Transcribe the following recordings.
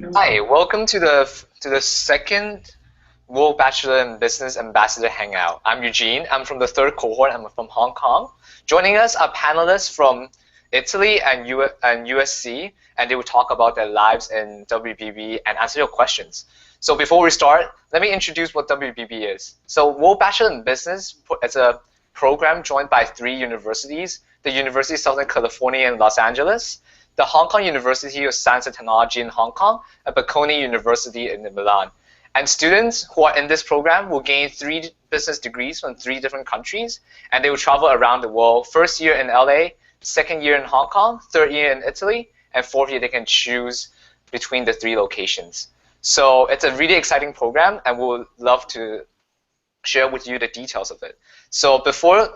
Hi, welcome to the second World Bachelor in Business Ambassador Hangout. I'm Eugene. I'm from the third cohort. I'm from Hong Kong. Joining us are panelists from Italy and USC, and they will talk about their lives in WBB and answer your questions. So before we start, let me introduce what WBB is. So World Bachelor in Business is a program joined by three universities: the University of Southern California in Los Angeles, the Hong Kong University of Science and Technology in Hong Kong, and Bocconi University in Milan. And students who are in this program will gain 3 business degrees from 3 different countries, and they will travel around the world. First year in LA, second year in Hong Kong, third year in Italy, and fourth year they can choose between the 3 locations. So it's a really exciting program, and we'll love to share with you the details of it. So before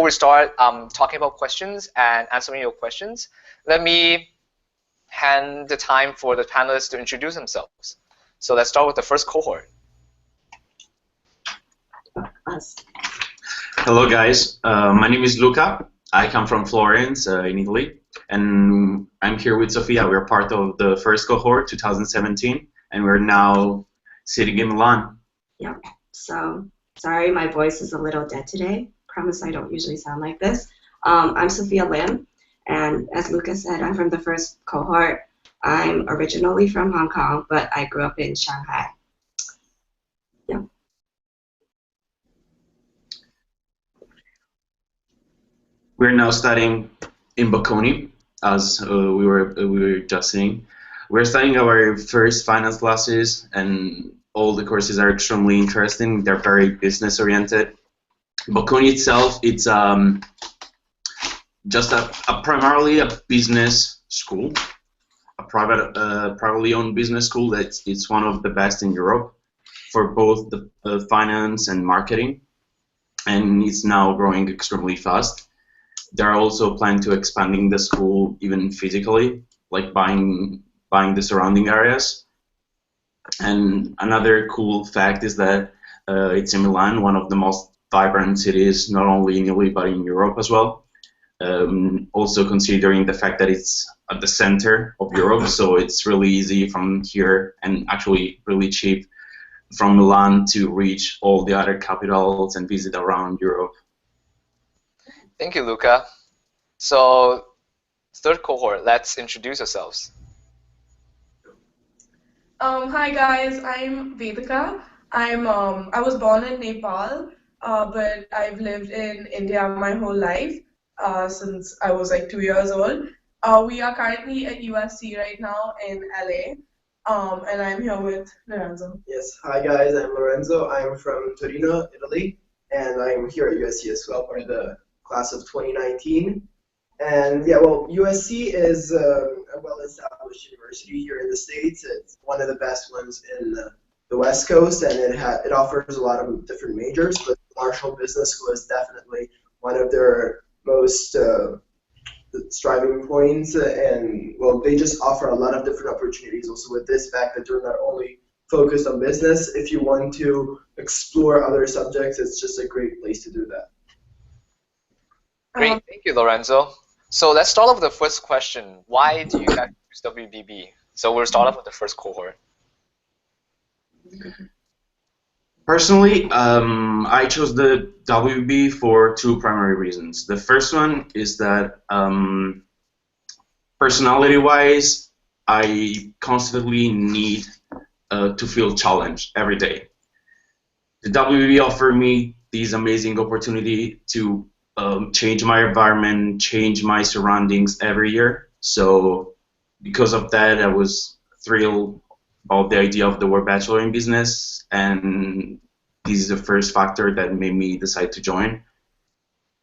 we start talking about questions and answering your questions, let me hand the time for the panelists to introduce themselves. So let's start with the first cohort. Hello guys, my name is Luca. I come from Florence in Italy, and I'm here with Sofia. We're part of the first cohort, 2017, and we're now sitting in Milan. Yeah, so sorry my voice is a little dead today. Promise I don't usually sound like this. I'm Sophia Lim, and as Luca said, I'm from the first cohort. I'm originally from Hong Kong, but I grew up in Shanghai. Yeah. We're now studying in Bocconi, as we were just saying. We're studying our first finance classes, and all the courses are extremely interesting. They're very business oriented. Bocconi itself, it's just primarily a business school, a privately owned business school. It's one of the best in Europe for both the finance and marketing, and it's now growing extremely fast. They're also planning to expanding the school even physically, like buying the surrounding areas. And another cool fact is that it's in Milan, one of the most vibrant cities, not only in Italy but in Europe as well. Also considering the fact that it's at the center of Europe, so it's really easy from here and actually really cheap from Milan to reach all the other capitals and visit around Europe. Thank you, Luca. So third cohort, let's introduce ourselves. Hi guys, I'm Vedika. I was born in Nepal, but I've lived in India my whole life since I was like 2 years old. We are currently at USC right now in LA, and I'm here with Lorenzo. Yes, hi guys, I'm Lorenzo. I'm from Torino, Italy, and I'm here at USC as well, part of the class of 2019. And yeah, well, USC is a well-established university here in the States. It's one of the best ones in the West Coast, and it offers a lot of different majors, but Marshall Business School is definitely one of their most striving points, and well, they just offer a lot of different opportunities also with this fact that they're not only focused on business. If you want to explore other subjects, it's just a great place to do that. Great, thank you, Lorenzo. So let's start off with the first question. Why do you guys choose WBB? So we'll start off with the first cohort. Personally, I chose the WB for 2 primary reasons. The first one is that personality-wise, I constantly need to feel challenged every day. The WB offered me this amazing opportunity to change my environment, change my surroundings every year. So because of that, I was thrilled about the idea of the World Bachelor in Business, and this is the first factor that made me decide to join.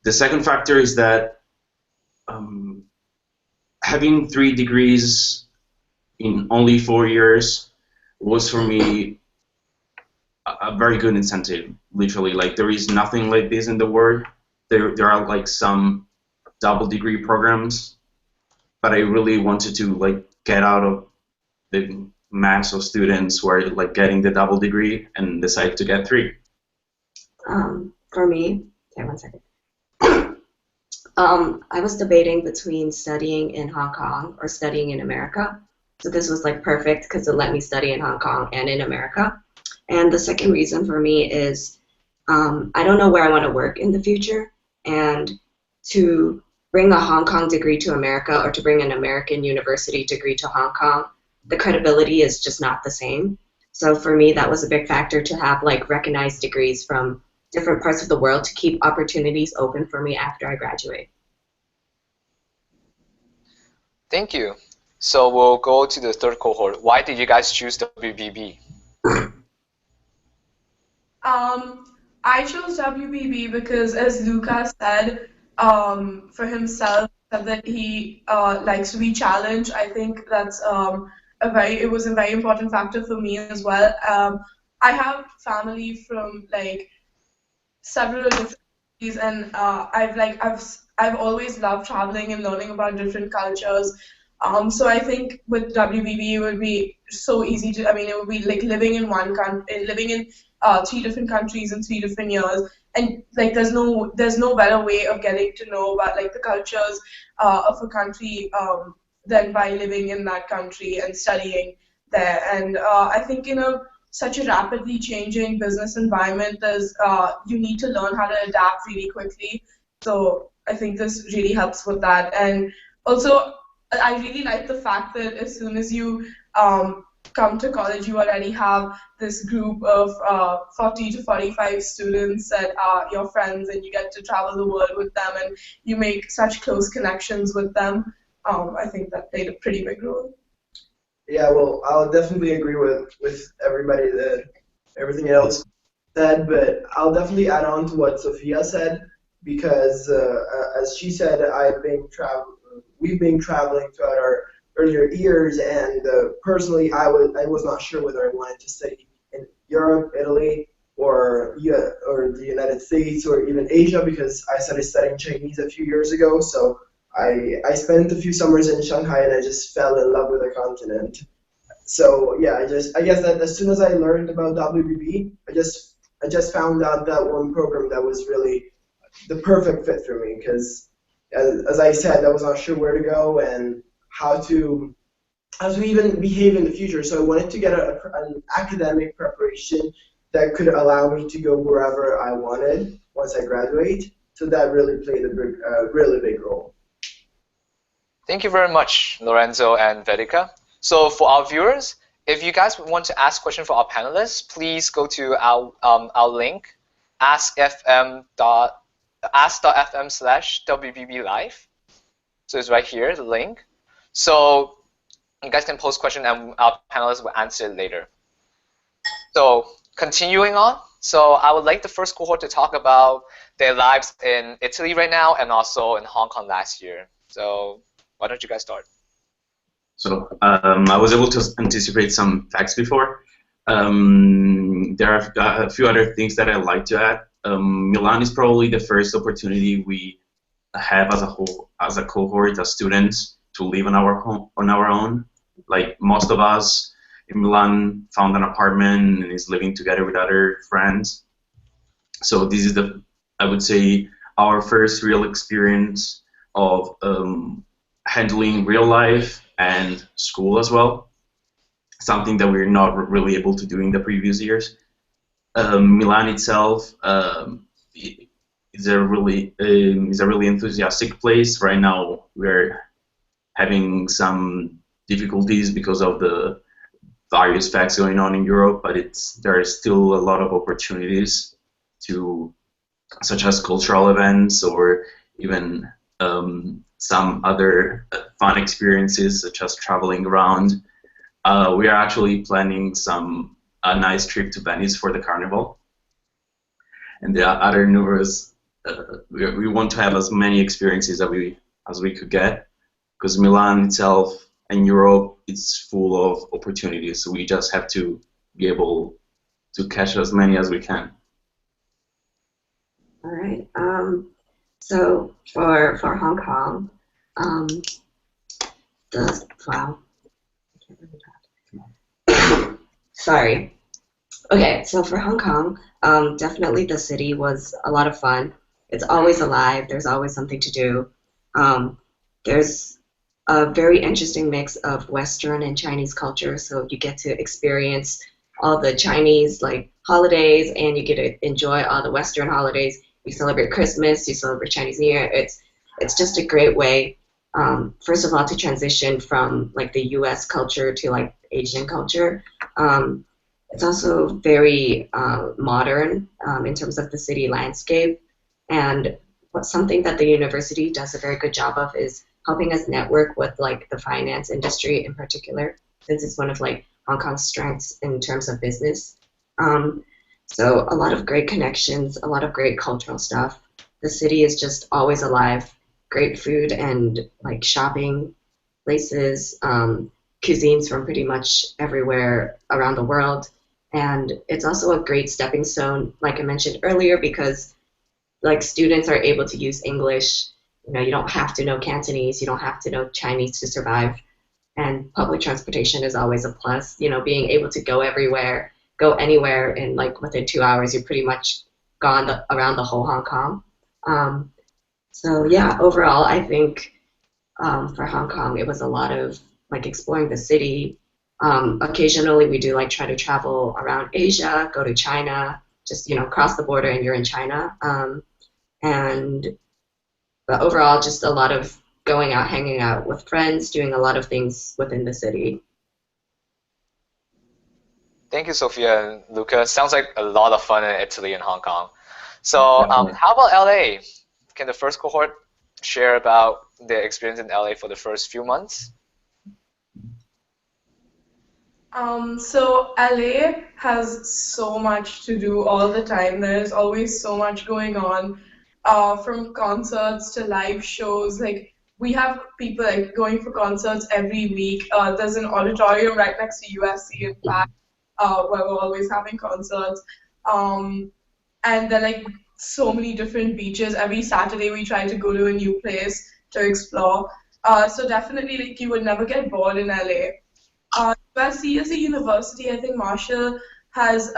The second factor is that having 3 degrees in only 4 years was for me a very good incentive, literally. Like, there is nothing like this in the world. There are like some double degree programs, but I really wanted to like get out of the mass of students who are like getting the double degree and decide to get 3. For me, okay, one second. I was debating between studying in Hong Kong or studying in America. So this was like perfect because it let me study in Hong Kong and in America. And the second reason for me is I don't know where I want to work in the future, and to bring a Hong Kong degree to America or to bring an American university degree to Hong Kong, the credibility is just not the same. So for me, that was a big factor to have like recognized degrees from different parts of the world to keep opportunities open for me after I graduate. Thank you. So we'll go to the third cohort. Why did you guys choose WBB? I chose WBB because, as Lucas said, for himself, said that he likes to be challenged. I think that's it was a very important factor for me as well. I have family from like several different countries, and I've always loved traveling and learning about different cultures. So I think with WBB it would be so easy to. I mean, it would be like living in one country, living in three different countries in 3 different years, and like there's no better way of getting to know about like the cultures of a country than by living in that country and studying there. And I think in a such a rapidly changing business environment, you need to learn how to adapt really quickly. So I think this really helps with that. And also, I really like the fact that as soon as you come to college, you already have this group of 40 to 45 students that are your friends, and you get to travel the world with them, and you make such close connections with them. I think that played a pretty big role. Yeah, well, I'll definitely agree with everybody that everything else said, but I'll definitely add on to what Sophia said because, as she said, we've been traveling throughout our earlier years, and personally, I was not sure whether I wanted to study in Europe, Italy, or the United States, or even Asia because I started studying Chinese a few years ago, so. I spent a few summers in Shanghai and I just fell in love with the continent. So yeah, I guess that as soon as I learned about WBB, I just found out that one program that was really the perfect fit for me because as I said, I was not sure where to go and how to even behave in the future. So I wanted to get an academic preparation that could allow me to go wherever I wanted once I graduate. So that really played a really big role. Thank you very much, Lorenzo and Vedika. So for our viewers, if you guys want to ask questions for our panelists, please go to our link, ask.fm/WBB Live. So it's right here, the link. So you guys can post questions and our panelists will answer it later. So continuing on, so I would like the first cohort to talk about their lives in Italy right now and also in Hong Kong last year. So why don't you guys start? So I was able to anticipate some facts before. There are a few other things that I'd like to add. Milan is probably the first opportunity we have as a cohort of students to live on our own. Like most of us in Milan found an apartment and is living together with other friends. So this is I would say, our first real experience of handling real life and school as well, something that we're not really able to do in the previous years. Milan itself is a really enthusiastic place. Right now we're having some difficulties because of the various facts going on in Europe, but there are still a lot of opportunities such as cultural events or even some other fun experiences such as traveling around. We are actually planning a nice trip to Venice for the carnival. And the other news, we want to have as many experiences as we could get, because Milan itself and Europe, it's full of opportunities. So we just have to be able to catch as many as we can. All right. So for Hong Kong, wow. Sorry. Okay, so for Hong Kong, definitely the city was a lot of fun. It's always alive. There's always something to do. There's a very interesting mix of Western and Chinese culture. So you get to experience all the Chinese like holidays, and you get to enjoy all the Western holidays. You celebrate Christmas, you celebrate Chinese New Year. It's just a great way, first of all, to transition from like the U.S. culture to like Asian culture. It's also very modern in terms of the city landscape, and something that the university does a very good job of is helping us network with like the finance industry in particular, since it's one of like Hong Kong's strengths in terms of business. So a lot of great connections, a lot of great cultural stuff. The city is just always alive. Great food and like shopping places, cuisines from pretty much everywhere around the world. And it's also a great stepping stone, like I mentioned earlier, because like students are able to use English. You know, you don't have to know Cantonese, you don't have to know Chinese to survive. And public transportation is always a plus. You know, being able to go everywhere, go anywhere in like within 2 hours, you're pretty much gone around the whole Hong Kong. So yeah, overall, I think for Hong Kong, it was a lot of like exploring the city. Occasionally, we do like try to travel around Asia, go to China, just cross the border and you're in China. And but overall, just a lot of going out, hanging out with friends, doing a lot of things within the city. Thank you, Sophia and Luca. Sounds like a lot of fun in Italy and Hong Kong. So how about LA? Can the first cohort share about their experience in LA for the first few months? So LA has so much to do all the time. There's always so much going on, from concerts to live shows. Like we have people like going for concerts every week. There's an auditorium right next to USC, in fact, where we're always having concerts. And there are like so many different beaches. Every Saturday we try to go to a new place to explore. So definitely, like you would never get bored in LA. USC as a university, I think Marshall has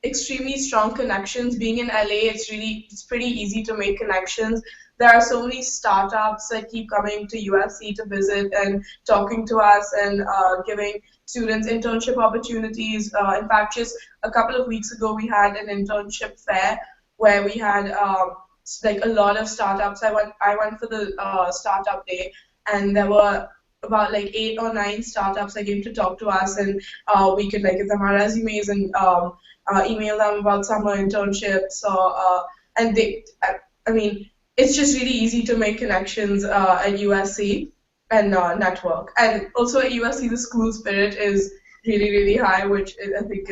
extremely strong connections. Being in LA, it's pretty easy to make connections. There are so many startups that keep coming to USC to visit and talking to us and giving students internship opportunities. In fact, just a couple of weeks ago, we had an internship fair where we had like a lot of startups. I went for the startup day, and there were about like 8 or 9 startups that came to talk to us, and we could like give them our resumes and email them about summer internships. And I mean, it's just really easy to make connections at USC and network. And also at USC, the school spirit is really, really high, which I think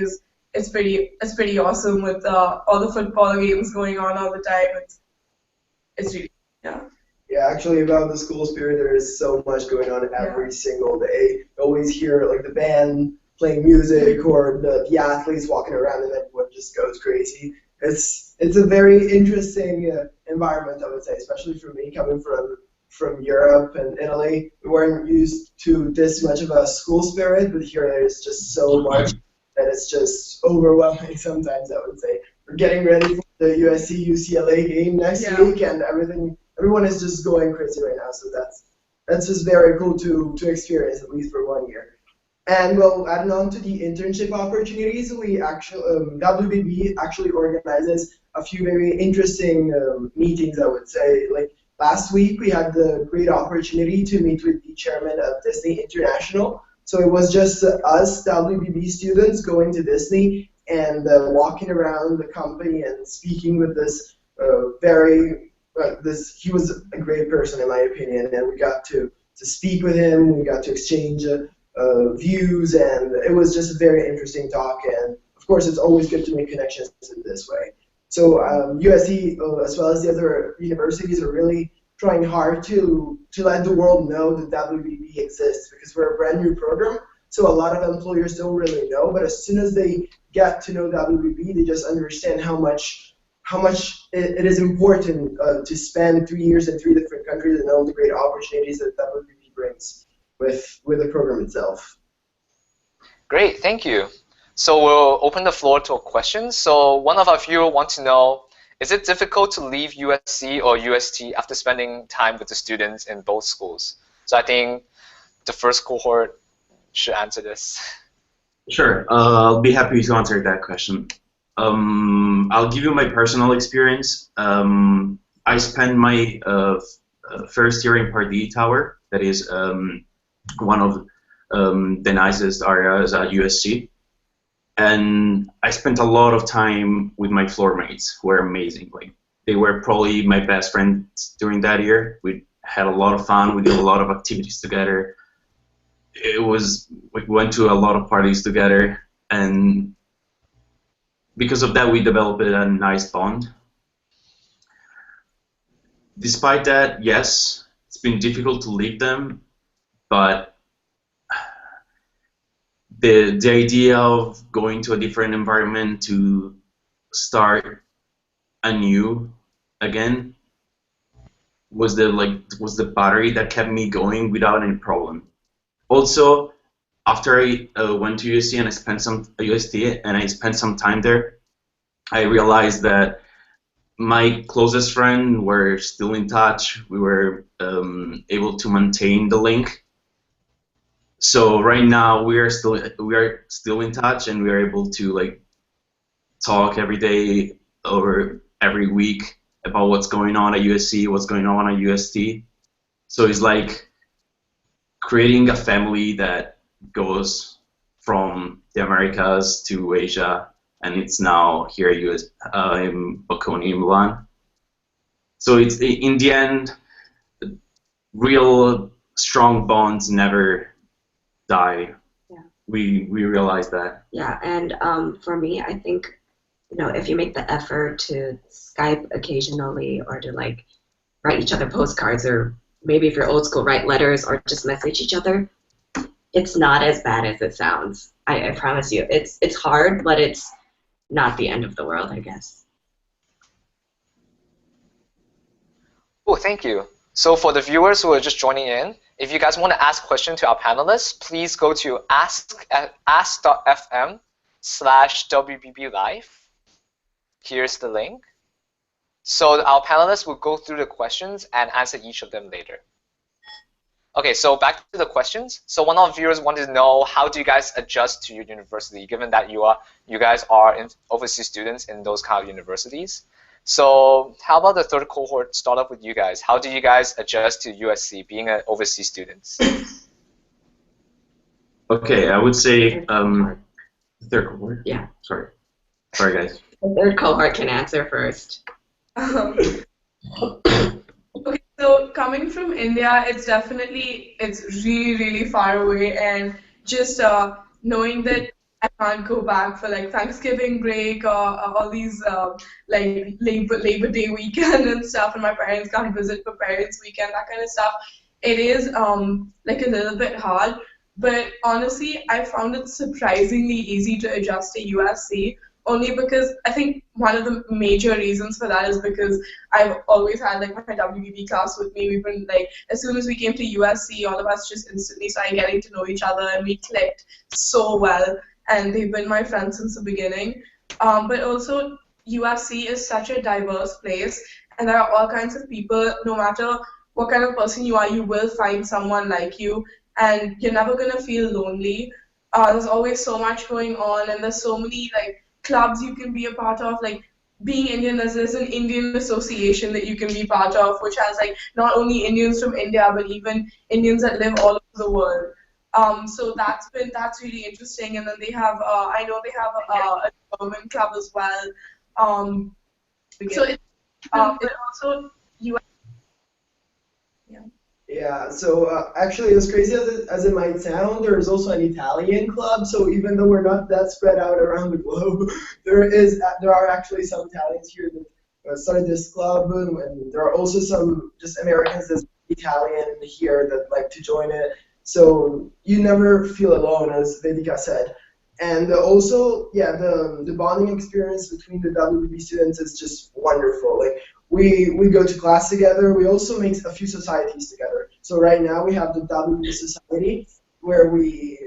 it's pretty awesome with all the football games going on all the time. It's really, yeah. Yeah, actually, about the school spirit, there is so much going on every single day. You always hear like the band playing music or the athletes walking around, and everyone just goes crazy. It's a very interesting environment, I would say, especially for me coming from Europe and Italy. We weren't used to this much of a school spirit, but here there's just so much that it's just overwhelming sometimes, I would say. We're getting ready for the USC UCLA game next week, and everyone is just going crazy right now. So that's just very cool to experience, at least for 1 year. And well, adding on to the internship opportunities, we actually WBB actually organizes a few very interesting meetings, I would say. Like last week, we had the great opportunity to meet with the chairman of Disney International. So it was just us WBB students going to Disney and walking around the company and speaking with this he was a great person in my opinion, and we got to speak with him. We got to exchange views, and it was just a very interesting talk. And of course, it's always good to make connections in this way. So USC, as well as the other universities, are really trying hard to let the world know that WBB exists, because we're a brand new program. So a lot of employers don't really know, but as soon as they get to know WBB, they just understand how much it is important to spend 3 years in 3 different countries and all the great opportunities that WBB brings with the program itself. Great, thank you. So we'll open the floor to questions. So one of our viewers wants to know, is it difficult to leave USC or UST after spending time with the students in both schools? So I think the first cohort should answer this. Sure, I'll be happy to answer that question. I'll give you my personal experience. I spent my first year in Pardee Tower, that is one of the nicest areas at USC. And I spent a lot of time with my floor mates, who were amazing. Like, they were probably my best friends during that year. We had a lot of fun. We did a lot of activities together. We went to a lot of parties together, and because of that, we developed a nice bond. Despite that, yes, it's been difficult to leave them, but the idea of going to a different environment to start anew again was the battery that kept me going without any problem. Also, after I went to USC and I spent some time there, I realized that my closest friends were still in touch. We were able to maintain the link. So right now we are still in touch, and we are able to like talk every day or every week about what's going on at USC, what's going on at UST. So it's like creating a family that goes from the Americas to Asia, and it's now here at in Kong and Milan. So it's in the end, real strong bonds never die. Yeah. We realize that. Yeah, and for me, I think, if you make the effort to Skype occasionally or to like write each other postcards, or maybe if you're old school, write letters or just message each other, it's not as bad as it sounds. I promise you. It's hard, but it's not the end of the world, I guess. Oh, thank you. So for the viewers who are just joining in, if you guys want to ask questions to our panelists, please go to ask.fm/WBB Live. Here's the link. So our panelists will go through the questions and answer each of them later. Okay, so back to the questions. So one of the viewers wanted to know, how do you guys adjust to your university, given that you guys are overseas students in those kind of universities? So how about the third cohort start off with you guys? How do you guys adjust to USC, being an overseas students? Okay, I would say third cohort. Yeah. Sorry, guys. The third cohort can answer first. Okay, so coming from India, it's really, really far away, and just knowing that I can't go back for like Thanksgiving break or all these like Labor Day weekend and stuff, and my parents can't visit for Parents Weekend, that kind of stuff. It is like a little bit hard, but honestly, I found it surprisingly easy to adjust to USC. Only because I think one of the major reasons for that is because I've always had like my WBB class with me. We've been like, as soon as we came to USC, all of us just instantly started getting to know each other, and we clicked so well. And they've been my friends since the beginning. But also, USC is such a diverse place, and there are all kinds of people. No matter what kind of person you are, you will find someone like you, and you're never gonna feel lonely. There's always so much going on, and there's so many like clubs you can be a part of. Like being Indian, there's an Indian association that you can be part of, which has like not only Indians from India, but even Indians that live all over the world. So that's really interesting. And then they have I know they have a German club as well. So it's also US. Yeah, so actually, as crazy as it might sound, there is also an Italian club. So even though we're not that spread out around the globe, there are actually some Italians here that started this club, and there are also some just Americans that's Italian here that like to join it. So you never feel alone, as Vedika said. And also, yeah, the bonding experience between the WBB students is just wonderful. Like we go to class together. We also make a few societies together. So right now we have the WBB Society, where we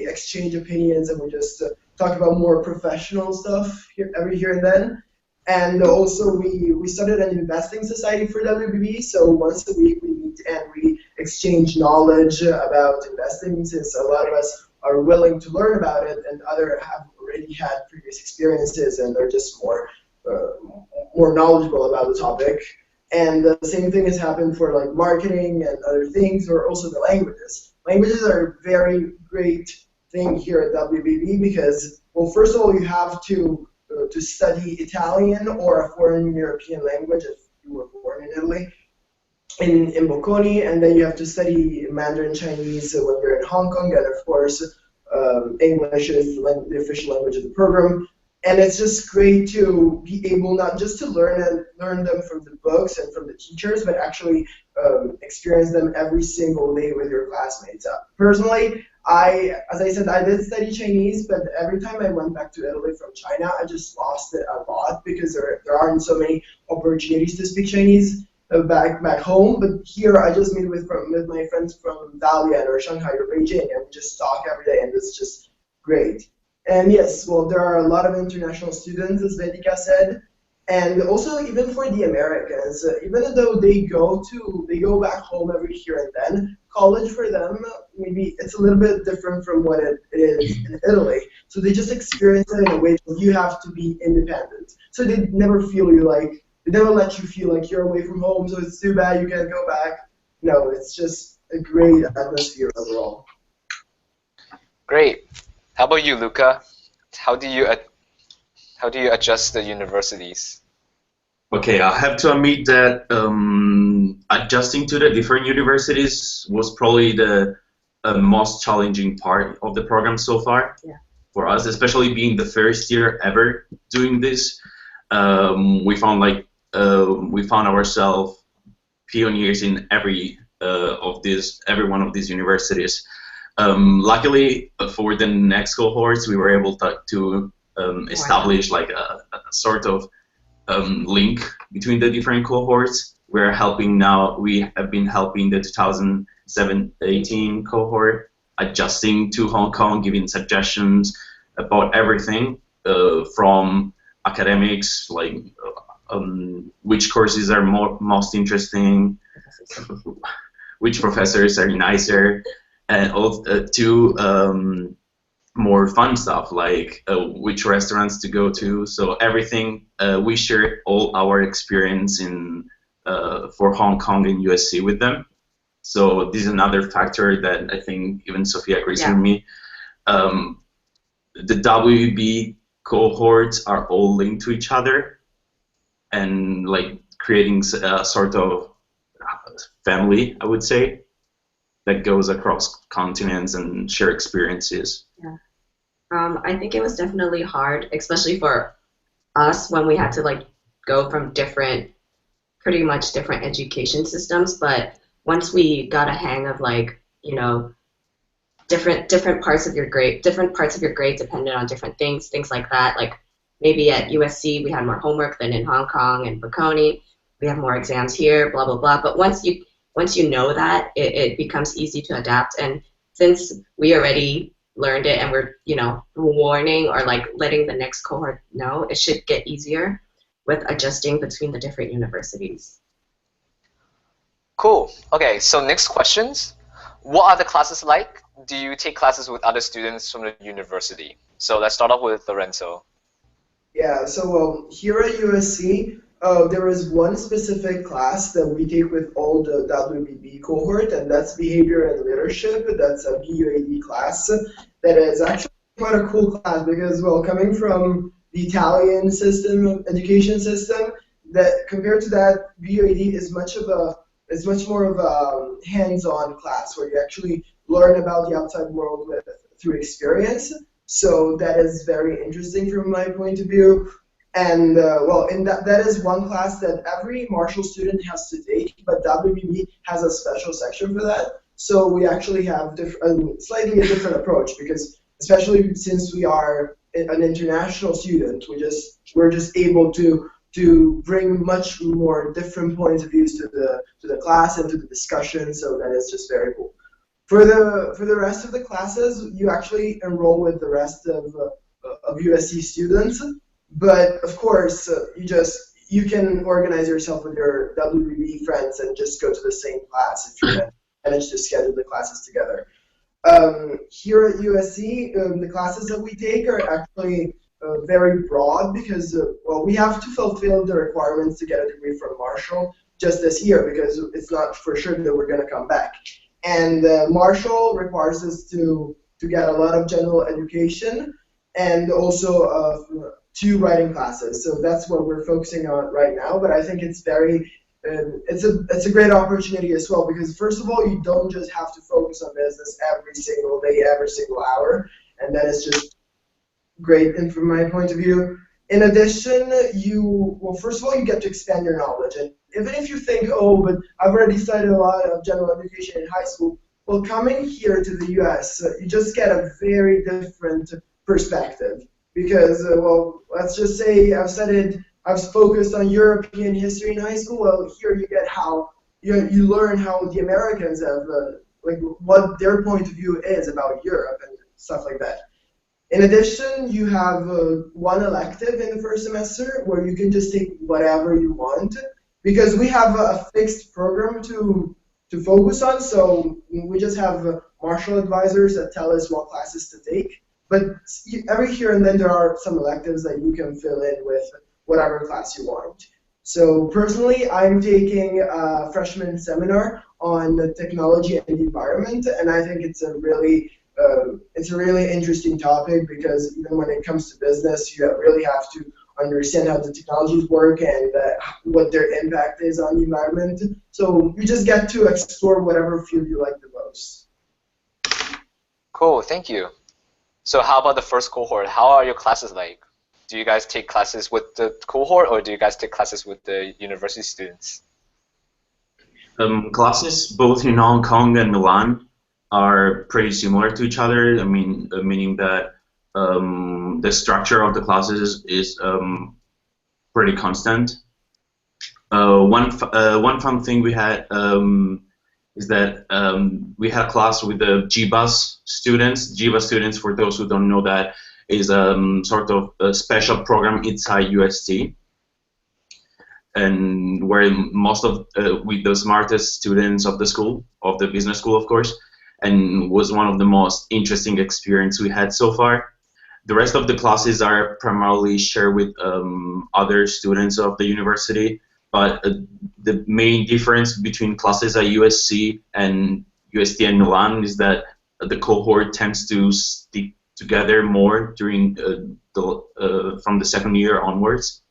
exchange opinions, and we just talk about more professional stuff every here and then. And also we started an investing society for WBB. So once a week we meet and we exchange knowledge about investing, since a lot of us are willing to learn about it, and others have already had previous experiences and they're just more knowledgeable about the topic. And the same thing has happened for like marketing and other things, or also the languages. Languages are a very great thing here at WBB because, well, first of all, you have to study Italian or a foreign European language if you were born in Italy, in Bocconi, and then you have to study Mandarin Chinese when you're in Hong Kong, and of course English is the official language of the program. And it's just great to be able not just to learn them from the books and from the teachers, but actually experience them every single day with your classmates. Personally, as I said, I did study Chinese, but every time I went back to Italy from China, I just lost it a lot because there aren't so many opportunities to speak Chinese back home. But here, I just meet with my friends from Dalian or Shanghai or Beijing, and we just talk every day, and it's just great. And yes, well, there are a lot of international students, as Vedika said, and also even for the Americans, even though they go back home every here and then, college for them, maybe it's a little bit different from what it is in Italy. So they just experience it in a way that you have to be independent. So they never they never let you feel like you're away from home, so it's too bad you can't go back. No, it's just a great atmosphere overall. Great. How about you, Luca? How do you adjust the universities? Okay, I have to admit that adjusting to the different universities was probably the most challenging part of the program so far for us, especially being the first year ever doing this. We found ourselves pioneers in every one of these universities. Luckily, for the next cohorts, we were able to establish like a sort of link between the different cohorts. We have been helping the 2017-18 cohort, adjusting to Hong Kong, giving suggestions about everything from academics, like which courses are most interesting, which professors are nicer, and to more fun stuff like which restaurants to go to. So everything, we share all our experience for Hong Kong and USC with them. So this is another factor that I think even Sophia agrees with me. The WB cohorts are all linked to each other, and like creating a sort of family, I would say, that goes across continents and share experiences. Yeah. I think it was definitely hard, especially for us when we had to like go from pretty much different education systems. But once we got a hang of like, you know, different parts of your grade depended on different things like that. Like maybe at USC we had more homework than in Hong Kong and Bocconi. We have more exams here, blah blah blah. But once you know that, it becomes easy to adapt. And since we already learned it and we're, you know, warning or like letting the next cohort know, it should get easier with adjusting between the different universities. Cool. Okay, so next questions. What are the classes like? Do you take classes with other students from the university? So let's start off with Lorenzo. Yeah, so here at USC, there is one specific class that we take with all the WBB cohort, and that's Behavior and Leadership. That's a BUAD class that is actually quite a cool class because, well, coming from the Italian education system, that compared to that, BUAD is much more of a hands-on class where you actually learn about the outside world through experience. So that is very interesting from my point of view. And well, that is one class that every Marshall student has to take, but WBB has a special section for that. So we actually have slightly a different approach because, especially since we are an international student, we're just able to bring much more different points of views to the class and to the discussion. So that is just very cool. For the rest of the classes, you actually enroll with the rest of USC students. But of course, you can organize yourself with your WBB friends and just go to the same class if you want. manage to schedule the classes together. Here at USC, the classes that we take are actually very broad because, well, we have to fulfill the requirements to get a degree from Marshall just this year because it's not for sure that we're going to come back. And Marshall requires us to get a lot of general education and also 2 writing classes. So that's what we're focusing on right now. But I think it's very it's a great opportunity as well because first of all, you don't just have to focus on business every single day, every single hour, and that is just great. And from my point of view, in addition, first of all, you get to expand your knowledge. And even if you think, oh, but I've already studied a lot of general education in high school, well, coming here to the U.S., you just get a very different perspective because, well, let's just say I've focused on European history in high school. Well, here you get how you learn how the Americans have like what their point of view is about Europe and stuff like that. In addition, you have 1 elective in the first semester where you can just take whatever you want because we have a fixed program to focus on. So we just have Marshall advisors that tell us what classes to take. But every here and then there are some electives that you can fill in with whatever class you want. So personally, I'm taking a freshman seminar on the technology and the environment, and I think it's a really interesting topic because even when it comes to business, you really have to understand how the technologies work and what their impact is on the environment. So you just get to explore whatever field you like the most. Cool, thank you. So how about the first cohort? How are your classes like? Do you guys take classes with the cohort or do you guys take classes with the university students? Classes both in Hong Kong and Milan are pretty similar to each other. I mean, meaning that the structure of the classes is pretty constant. One fun thing we had is that we had a class with the GBUS students. GBUS students, for those who don't know that, is sort of a special program inside UST, and where most of with the smartest students of the school, of the business school, of course, and was one of the most interesting experience we had so far. The rest of the classes are primarily shared with other students of the university, but the main difference between classes at USC and UST and Milan is that the cohort tends to stick together more during from the second year onwards.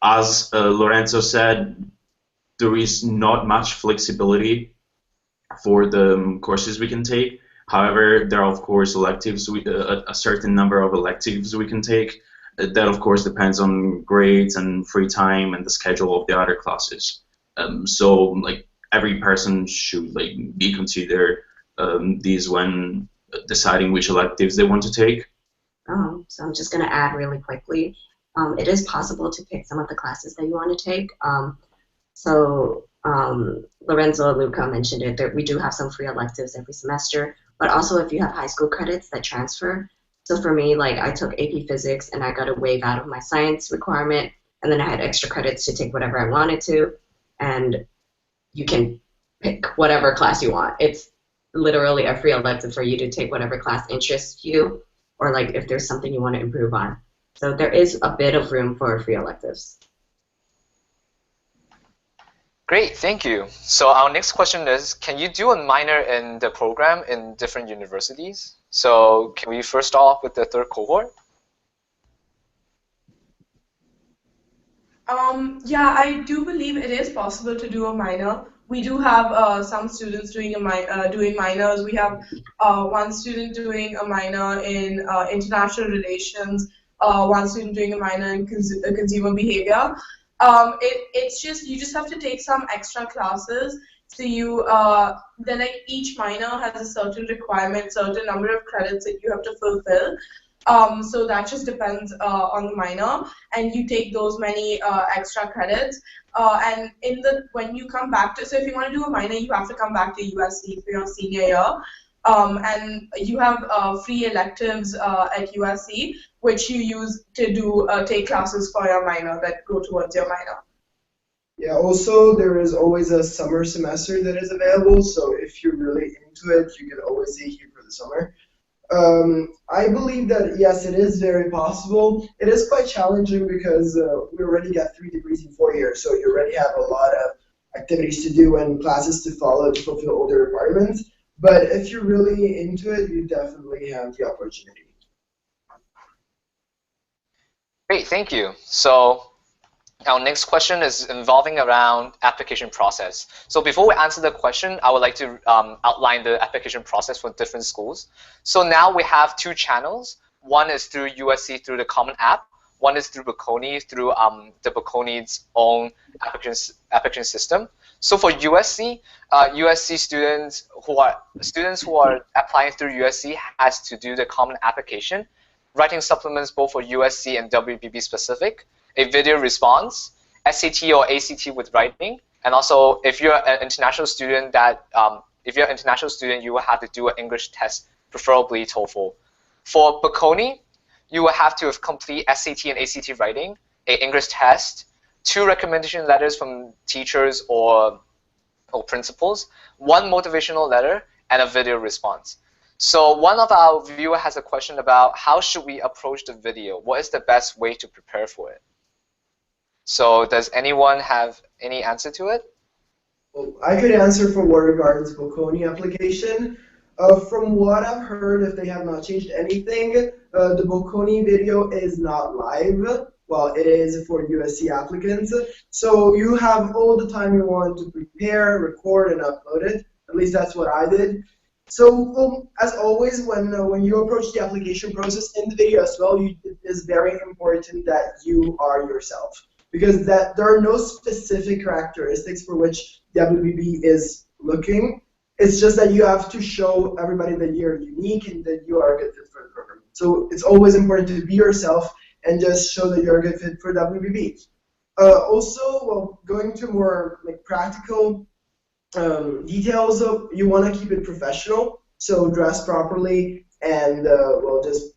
As Lorenzo said, there is not much flexibility for the courses we can take. However, there are of course electives, a certain number of electives we can take. That of course depends on grades and free time and the schedule of the other classes. So like every person should like be considered these when deciding which electives they want to take. So I'm just going to add really quickly. It is possible to pick some of the classes that you want to take. Lorenzo and Luca mentioned it, that we do have some free electives every semester, but also if you have high school credits that transfer. So for me, like I took AP Physics and I got a waive out of my science requirement, and then I had extra credits to take whatever I wanted to, and you can pick whatever class you want. It's literally a free elective for you to take whatever class interests you, or like if there's something you want to improve on. So there is a bit of room for free electives. Great, thank you. So our next question is, can you do a minor in the program in different universities? So can we first start off with the third cohort? Yeah, I do believe it is possible to do a minor. We do have some students doing doing minors. We have one student doing a minor in international relations, one student doing a minor in consumer behavior. It's just, you just have to take some extra classes. So you, then like each minor has a certain requirement, certain number of credits that you have to fulfill. So that just depends on the minor, and you take those many extra credits. And when you come back to, so if you want to do a minor, you have to come back to USC for your senior year. And you have free electives at USC, which you use to do take classes for your minor that go towards your minor. Yeah, also there is always a summer semester that is available, so if you're really into it, you can always stay here for the summer. I believe that yes, it is very possible. It is quite challenging because we already got 3 degrees in 4 years, so you already have a lot of activities to do and classes to follow to fulfill all the requirements. But if you're really into it, you definitely have the opportunity. Great, thank you. So our next question is involving around application process. So before we answer the question, I would like to outline the application process for different schools. So now we have two channels. One is through USC through the Common App. One is through Bocconi through the Bocconi's own application system. So for USC students who are applying through USC has to do the Common application, writing supplements both for USC and WBB specific, a video response, SAT or ACT with writing, and also if you're an international student, you will have to do an English test, preferably TOEFL. For Bocconi, you will have to complete SAT and ACT writing, an English test, 2 recommendation letters from teachers or principals, 1 motivational letter, and a video response. So one of our viewers has a question about how should we approach the video? What is the best way to prepare for it? So does anyone have any answer to it? Well, I could answer for what regards Bocconi application. From what I've heard, if they have not changed anything, the Bocconi video is not live. Well, it is for USC applicants. So you have all the time you want to prepare, record, and upload it. At least that's what I did. So as always, when you approach the application process in the video as well, it is very important that you are yourself. Because there are no specific characteristics for which WBB is looking. It's just that you have to show everybody that you're unique and that you are a good fit for the program. So it's always important to be yourself and just show that you're a good fit for WBB. Also, well, going to more like practical details, you want to keep it professional. So dress properly and just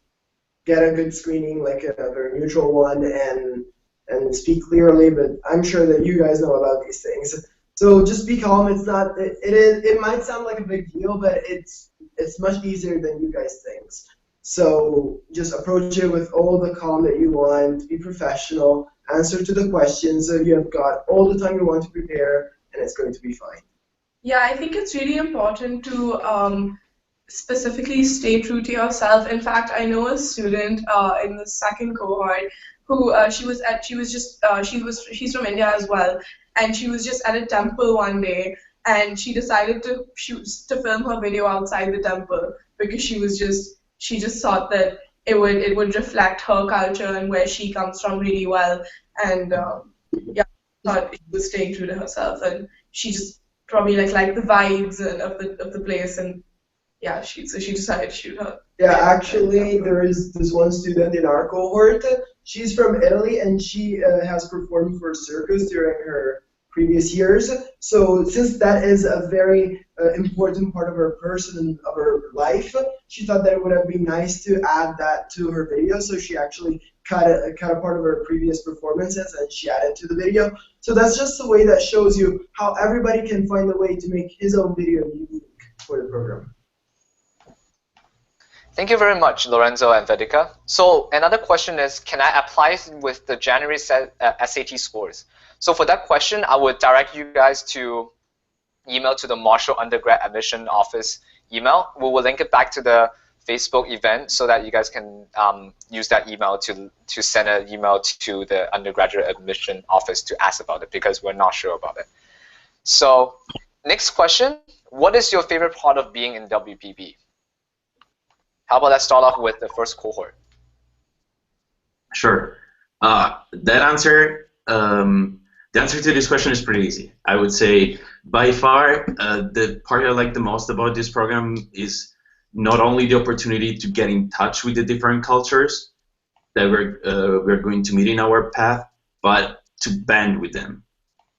get a good screening, like a very neutral one, and speak clearly, but I'm sure that you guys know about these things. So just be calm. It might sound like a big deal, but it's much easier than you guys think. So just approach it with all the calm that you want, be professional, answer to the questions, so you have got all the time you want to prepare, and it's going to be fine. Yeah, I think it's really important to specifically stay true to yourself. In fact, I know a student in the second cohort who she's from India as well, and she was just at a temple one day, and she decided to film her video outside the temple because she just thought that it would reflect her culture and where she comes from really well, and yeah, thought she was staying true to herself, and she just probably liked the vibes of the place, and yeah, she decided to shoot her. Yeah, actually, there is this one student in our cohort. She's from Italy, and she has performed for circus during her previous years. So since that is a very important part of her person and of her life, she thought that it would have been nice to add that to her video. So she actually cut a part of her previous performances and she added to the video. So that's just a way that shows you how everybody can find a way to make his own video unique for the program. Thank you very much, Lorenzo and Vedika. So another question is, can I apply with the January SAT scores? So for that question, I would direct you guys to email to the Marshall Undergrad Admission Office email. We will link it back to the Facebook event so that you guys can use that email to send an email to the Undergraduate Admission Office to ask about it, because we're not sure about it. So next question, what is your favorite part of being in WBB? How about let's start off with the first cohort? Sure. The answer to this question is pretty easy. I would say by far the part I like the most about this program is not only the opportunity to get in touch with the different cultures that we're going to meet in our path, but to band with them.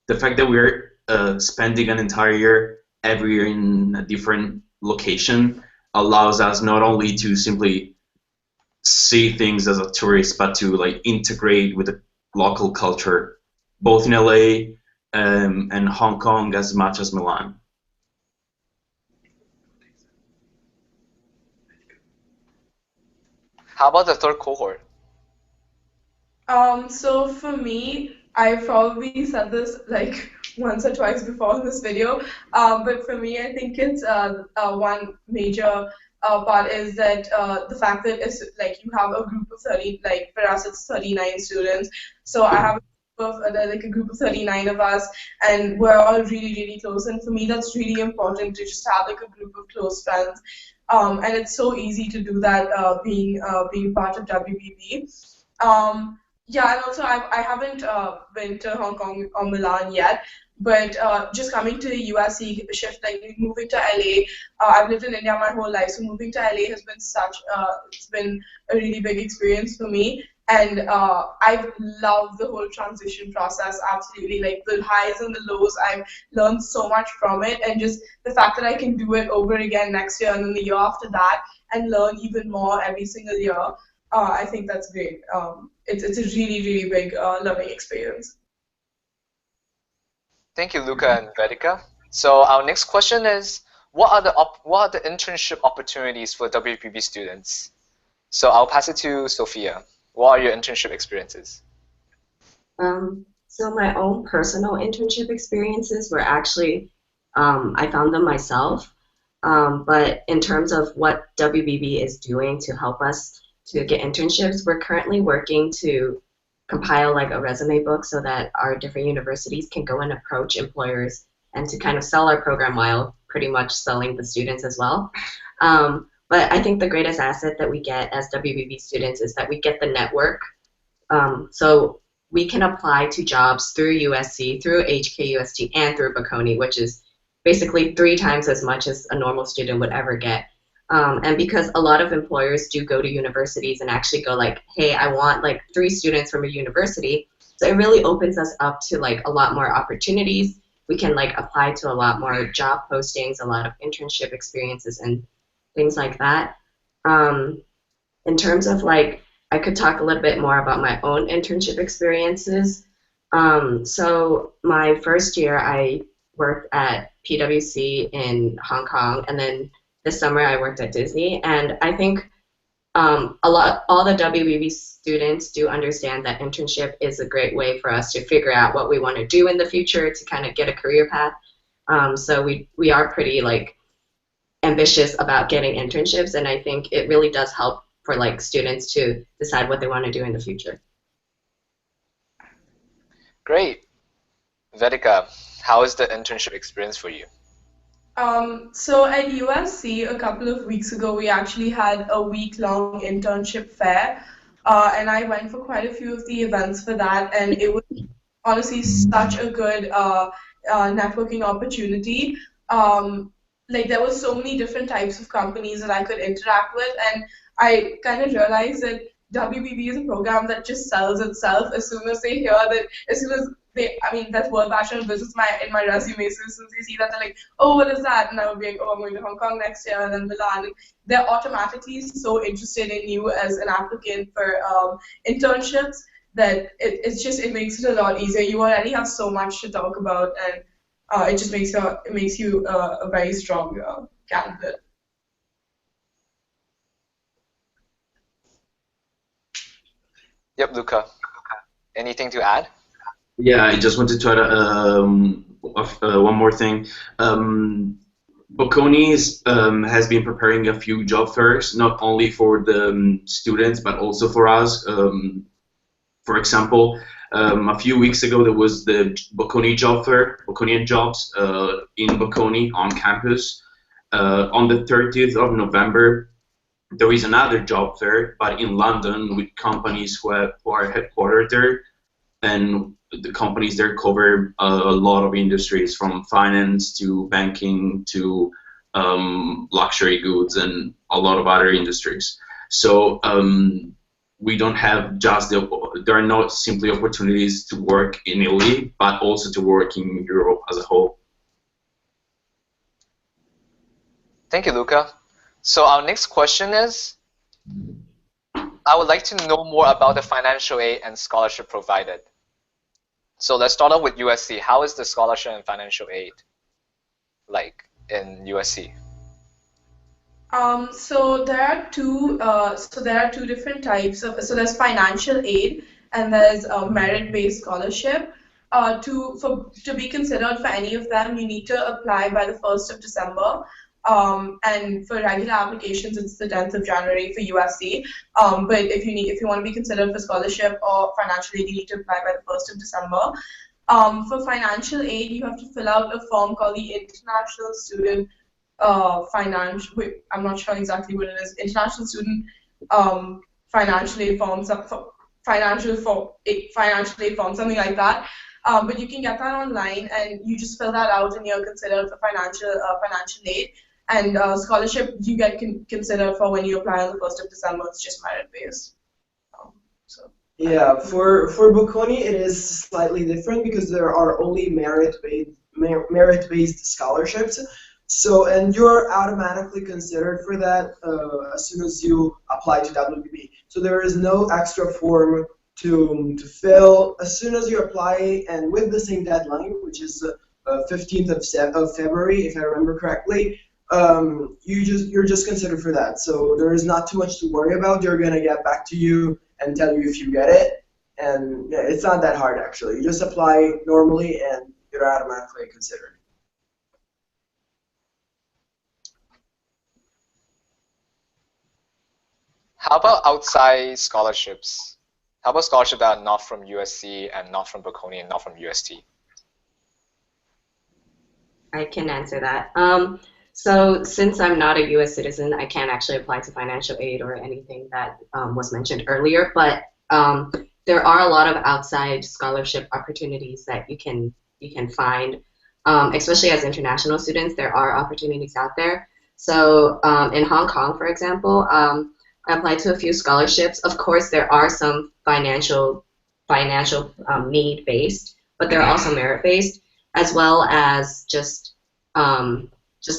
The fact that we're spending an entire year every year in a different location allows us not only to simply see things as a tourist, but to integrate with the local culture, both in LA and Hong Kong as much as Milan. How about the third cohort? So for me, I probably said this like once or twice before in this video, but for me, I think it's one major part is that the fact that it's like you have a group of 30, like for us it's 39 students. So I have a group of like a group of 39 of us, and we're all really really close. And for me, that's really important to just have like a group of close friends. And it's so easy to do that being part of WBB. Yeah, and also I haven't been to Hong Kong or Milan yet, but just coming to the USC shift, like moving to LA, I've lived in India my whole life, so moving to LA has been it's been a really big experience for me, and I've loved the whole transition process, absolutely, like the highs and the lows, I've learned so much from it, and just the fact that I can do it over again next year and then the year after that, and learn even more every single year. I think that's great. It's a really, really big learning experience. Thank you, Luca and Vedika. So our next question is, what are the internship opportunities for WPB students? So I'll pass it to Sophia. What are your internship experiences? So my own personal internship experiences were actually, I found them myself. But in terms of what WBB is doing to help us to get internships, we're currently working to compile like a resume book so that our different universities can go and approach employers and to kind of sell our program while pretty much selling the students as well. But I think the greatest asset that we get as WBB students is that we get the network. So we can apply to jobs through USC, through HKUST, and through Bocconi, which is basically 3 times as much as a normal student would ever get. And because a lot of employers do go to universities and actually go like, hey, I want like 3 students from a university. So it really opens us up to like a lot more opportunities. We can like apply to a lot more job postings, a lot of internship experiences and things like that. In terms of like, I could talk a little bit more about my own internship experiences. So my first year, I worked at PwC in Hong Kong, and then this summer I worked at Disney. And I think all the WBB students do understand that internship is a great way for us to figure out what we want to do in the future to kind of get a career path. So we are pretty like ambitious about getting internships, and I think it really does help for like students to decide what they want to do in the future. Great. Vedika, how is the internship experience for you? So at USC a couple of weeks ago, we actually had a week-long internship fair, and I went for quite a few of the events for that, and it was honestly such a good networking opportunity. Like there were so many different types of companies that I could interact with, and I kind of realized that WBB is a program that just sells itself as soon as they hear that, as soon as I mean, that's World Bachelor visits in my resume. So as soon as they see that, they're like, oh, what is that? And I would be like, oh, I'm going to Hong Kong next year and then Milan. And they're automatically so interested in you as an applicant for internships that it makes it a lot easier. You already have so much to talk about, and it just makes you a very strong candidate. Yep, Luca. Anything to add? Yeah, I just wanted to add one more thing. Bocconi has been preparing a few job fairs, not only for the students, but also for us. For example, a few weeks ago, there was the Bocconi job fair, Bocconian jobs in Bocconi on campus. On the 30th of November, there is another job fair, but in London with companies who are headquartered there, and the companies there cover a lot of industries from finance to banking to luxury goods and a lot of other industries. So we don't have just there are not simply opportunities to work in Italy, but also to work in Europe as a whole. Thank you, Luca. So our next question is, I would like to know more about the financial aid and scholarship provided. So let's start off with USC. How is the scholarship and financial aid like in USC? So there are two. So there are two different types of. So there's financial aid and there's a merit-based scholarship. To be considered for any of them, you need to apply by the 1st of December. And for regular applications, it's the 10th of January for USC. But if you want to be considered for scholarship or financial aid, you need to apply by the 1st of December. For financial aid, you have to fill out a form called the International Student I'm not sure exactly what it is. International Student Financial Aid Form, financial aid form, something like that. But you can get that online, and you just fill that out, and you're considered for financial aid. And scholarship you get considered for when you apply on the 1st of December. It's just merit based. So. Yeah, for Bocconi it is slightly different because there are only merit-based scholarships. So, and you're automatically considered for that as soon as you apply to WBB. So there is no extra form to fill as soon as you apply, and with the same deadline, which is 15th of February, if I remember correctly. You're just considered for that. So there is not too much to worry about. They're gonna get back to you and tell you if you get it, and yeah, it's not that hard actually. You just apply normally, and you're automatically considered. How about outside scholarships? How about scholarships that are not from USC and not from Bocconi and not from UST? I can answer that. So since I'm not a U.S. citizen, I can't actually apply to financial aid or anything that was mentioned earlier. But there are a lot of outside scholarship opportunities that you can find, especially as international students. There are opportunities out there. So in Hong Kong, for example, I applied to a few scholarships. Of course, there are some financial need based, but they're also merit based, as well as just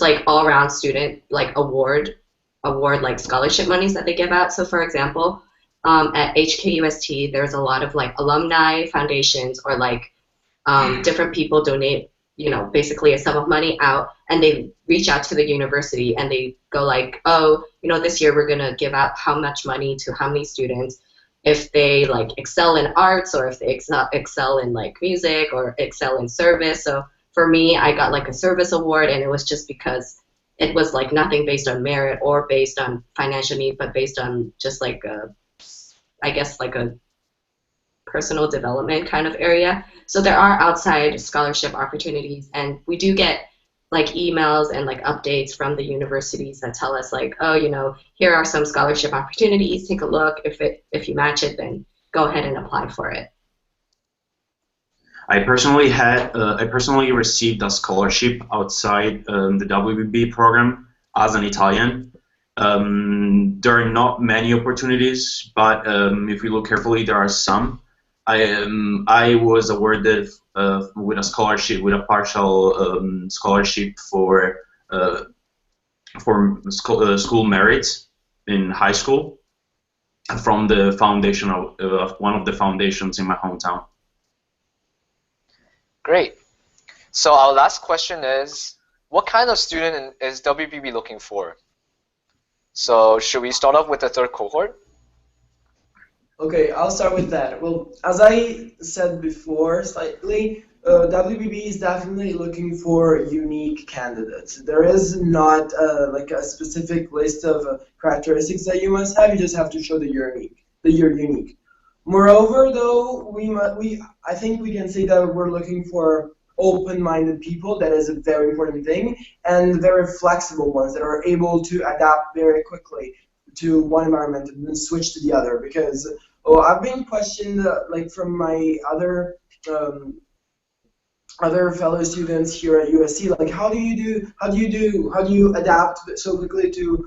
like all around student like award like scholarship monies that they give out. So for example, at HKUST, there's a lot of like alumni foundations or like different people donate, basically a sum of money out, and they reach out to the university and they go like, oh, this year we're gonna give out how much money to how many students if they like excel in arts or if they excel in like music or excel in service. So for me, I got like a service award, and it was just because it was like nothing based on merit or based on financial need, but based on just like I guess like a personal development kind of area. So there are outside scholarship opportunities, and we do get like emails and like updates from the universities that tell us like, oh, here are some scholarship opportunities. Take a look. If you match it, then go ahead and apply for it. I personally received a scholarship outside the WBB program as an Italian. There are not many opportunities, but if we look carefully, there are some. I was awarded with a scholarship, with a partial scholarship for school merits in high school from the foundation of one of the foundations in my hometown. Great. So our last question is, what kind of student is WBB looking for? So should we start off with the third cohort? Okay, I'll start with that. Well, as I said before slightly, WBB is definitely looking for unique candidates. There is not like a specific list of characteristics that you must have. You just have to show that you're unique. Moreover, though, I think we can say that we're looking for open-minded people. That is a very important thing, and very flexible ones that are able to adapt very quickly to one environment and then switch to the other. Because I've been questioned like from my other fellow students here at USC, like how do you adapt so quickly to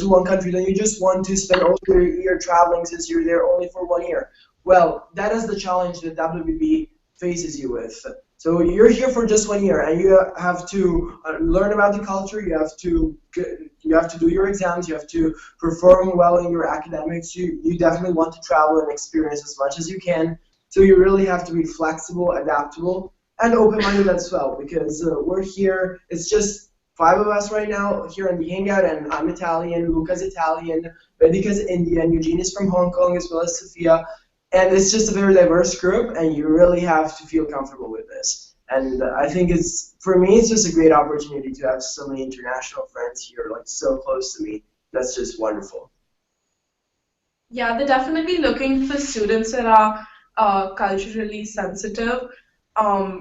one country? Then you just want to spend all your year traveling since you're there only for 1 year. Well, that is the challenge that WBB faces you with. So you're here for just 1 year, and you have to learn about the culture. You have to do your exams. You have to perform well in your academics. You definitely want to travel and experience as much as you can So you really have to be flexible, adaptable, and open-minded as well, because we're here. It's just 5 of us right now here in the Hangout, and I'm Italian, Luca's Italian, Vedika's Indian, Eugene is from Hong Kong, as well as Sophia. And it's just a very diverse group, and you really have to feel comfortable with this. And I think for me, it's just a great opportunity to have so many international friends here, like so close to me. That's just wonderful. Yeah, they're definitely looking for students that are culturally sensitive.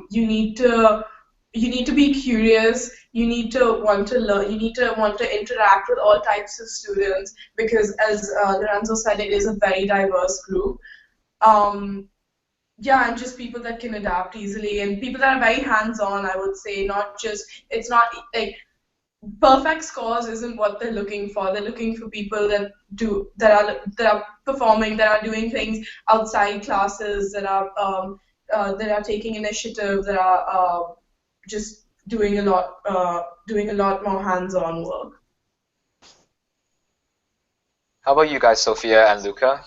You need to be curious. You need to want to learn. You need to want to interact with all types of students because, as Lorenzo said, it is a very diverse group. Yeah, and just people that can adapt easily and people that are very hands-on, I would say, not just, it's not like perfect scores isn't what they're looking for. They're looking for people that are performing, that are doing things outside classes, that are taking initiative, that are just doing a lot more hands-on work. How about you guys, Sophia and Luca?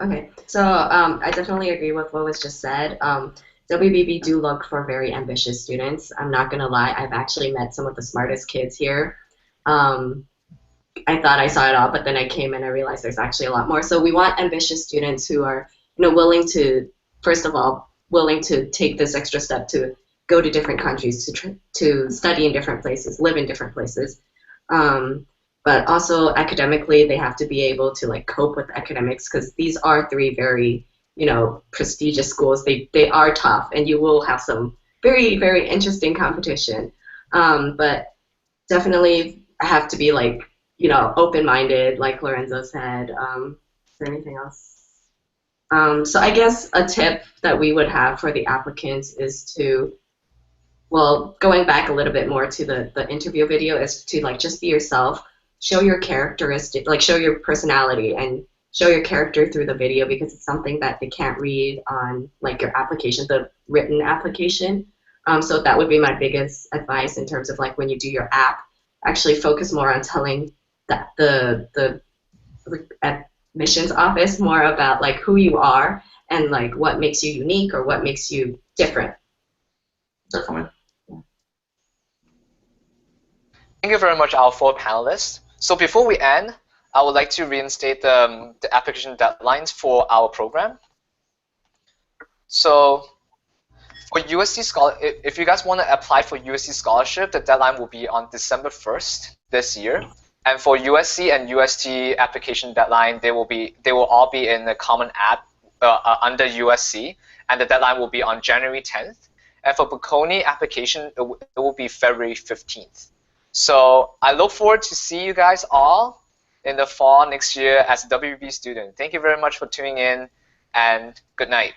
Okay, so I definitely agree with what was just said. WBB do look for very ambitious students. I'm not gonna lie, I've actually met some of the smartest kids here. I thought I saw it all, but then I came and I realized there's actually a lot more. So we want ambitious students who are, willing to, first of all, willing to take this extra step to go to different countries, to study in different places, live in different places. But also academically, they have to be able to cope with academics because these are 3 very, prestigious schools. They are tough, and you will have some very, very interesting competition. But definitely have to be open-minded, like Lorenzo said. Is there anything else? So I guess a tip that we would have for the applicants is to, well, going back a little bit more to the interview video, is to just be yourself, show your characteristic, show your personality and show your character through the video, because it's something that they can't read on your application, the written application. So that would be my biggest advice in terms of when you do your app, actually focus more on telling the admissions office more about who you are and what makes you unique or what makes you different. Definitely. Thank you very much, our 4 panelists. So before we end, I would like to reinstate the application deadlines for our program. So for USC if you guys want to apply for USC scholarship, the deadline will be on December 1st this year. And for USC and UST application deadline, they will all be in a common app under USC, and the deadline will be on January 10th. And for Bocconi application, it will be February 15th. So I look forward to see you guys all in the fall next year as a WB student. Thank you very much for tuning in, and good night.